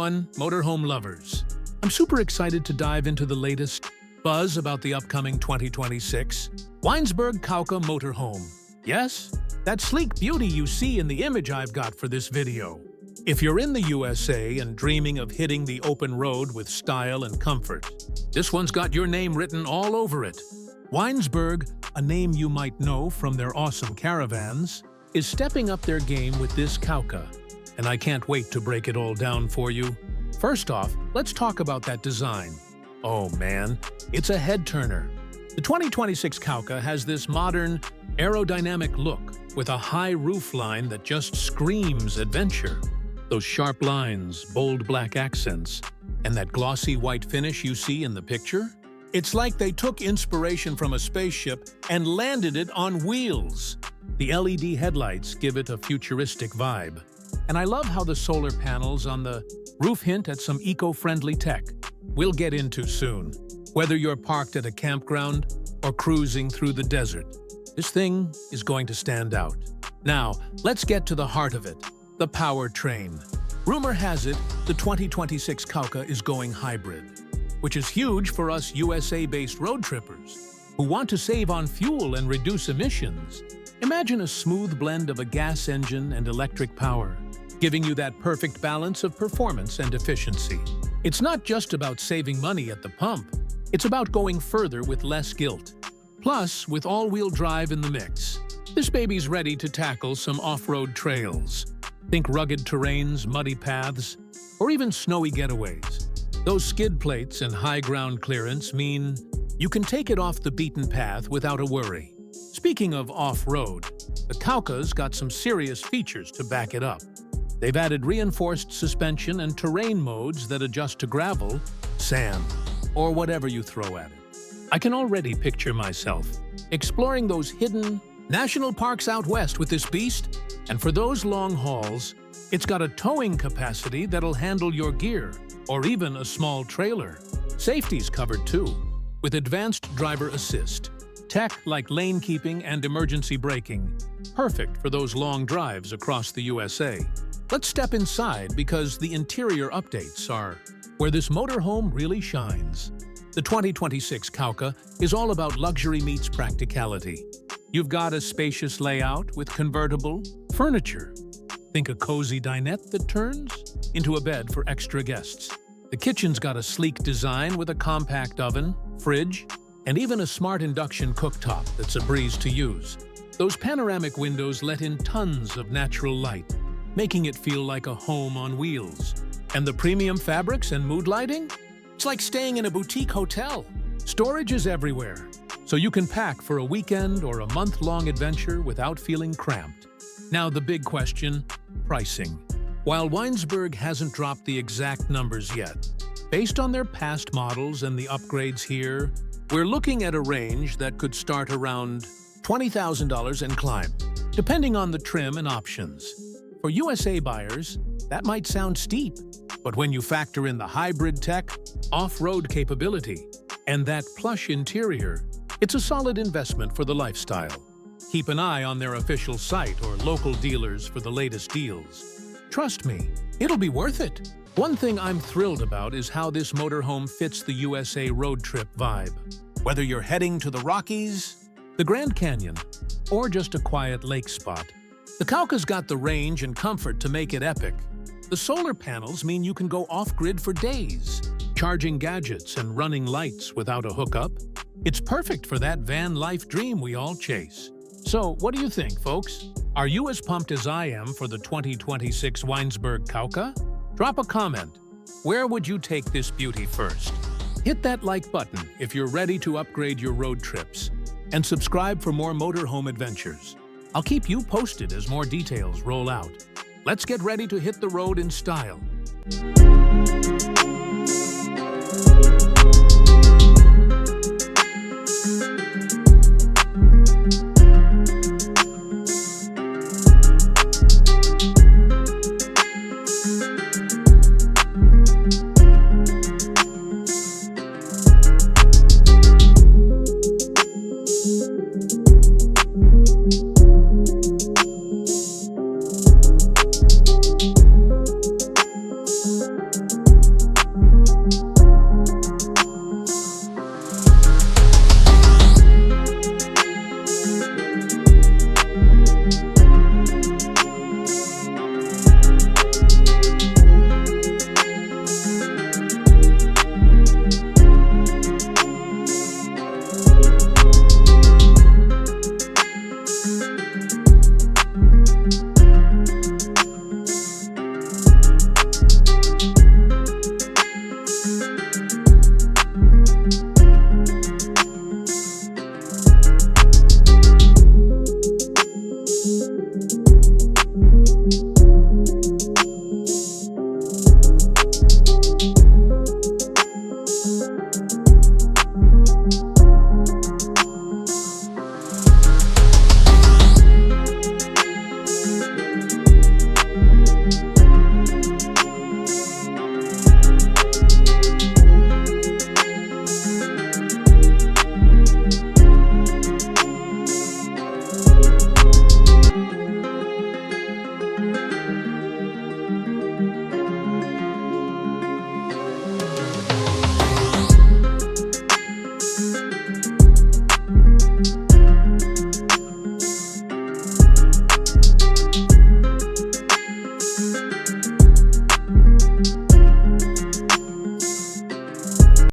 everyone, motorhome lovers. I'm super excited to dive into the latest buzz about the upcoming 2026 Weinsberg Kauka Motorhome. Yes, that sleek beauty you see in the image I've got for this video. If you're in the USA and dreaming of hitting the open road with style and comfort, this one's got your name written all over it. Weinsberg, a name you might know from their awesome caravans, is stepping up their game with this Kauka, and I can't wait to break it all down for you. First off, let's talk about that design. Oh man, it's a head-turner. The 2026 Kauka has this modern, aerodynamic look with a high roofline that just screams adventure. Those sharp lines, bold black accents, and that glossy white finish you see in the picture? It's like they took inspiration from a spaceship and landed it on wheels. The LED headlights give it a futuristic vibe. And I love how the solar panels on the roof hint at some eco-friendly tech we'll get into soon. Whether you're parked at a campground or cruising through the desert, this thing is going to stand out. Now, let's get to the heart of it, the Powertrain. Rumor has it the 2026 Kauka is going hybrid, which is huge for us USA-based road trippers who want to save on fuel and reduce emissions. Imagine a smooth blend of a gas engine and electric power, giving you that perfect balance of performance and efficiency. It's not just about saving money at the pump, it's about going further with less guilt. Plus, with all-wheel drive in the mix, this baby's ready to tackle some off-road trails. Think rugged terrains, muddy paths, or even snowy getaways. Those skid plates and high ground clearance mean you can take it off the beaten path without a worry. Speaking of off-road, the Kauka's got some serious features to back it up. They've added reinforced suspension and terrain modes that adjust to gravel, sand, or whatever you throw at it. I can already picture myself exploring those hidden national parks out west with this beast, and for those long hauls, it's got a towing capacity that'll handle your gear, or even a small trailer. Safety's covered too, with advanced driver assist, tech like lane keeping and emergency braking, perfect for those long drives across the USA. Let's step inside because the interior updates are where this motorhome really shines. The 2026 Kauka is all about luxury meets practicality. You've got a spacious layout with convertible furniture. Think a cozy dinette that turns into a bed for extra guests. The kitchen's got a sleek design with a compact oven, fridge, and even a smart induction cooktop that's a breeze to use. Those panoramic windows let in tons of natural light, making it feel like a home on wheels. And the premium fabrics and mood lighting? It's like staying in a boutique hotel. Storage is everywhere, so you can pack for a weekend or a month-long adventure without feeling cramped. Now the big question, pricing. While Weinsberg hasn't dropped the exact numbers yet, based on their past models and the upgrades here, we're looking at a range that could start around $20,000 and climb, depending on the trim and options. For USA buyers, that might sound steep, but when you factor in the hybrid tech, off-road capability, and that plush interior, it's a solid investment for the lifestyle. Keep an eye on their official site or local dealers for the latest deals. Trust me, it'll be worth it. One thing I'm thrilled about is how this motorhome fits the USA road trip vibe. Whether you're heading to the Rockies, the Grand Canyon, or just a quiet lake spot, the Kauka's got the range and comfort to make it epic. The solar panels mean you can go off-grid for days, charging gadgets and running lights without a hookup. It's perfect for that van life dream we all chase. So, what do you think, folks? Are you as pumped as I am for the 2026 Weinsberg Kauka? Drop a comment. Where would you take this beauty first? Hit that like button if you're ready to upgrade your road trips, and subscribe for more motorhome adventures. I'll keep you posted as more details roll out. Let's get ready to hit the road in style.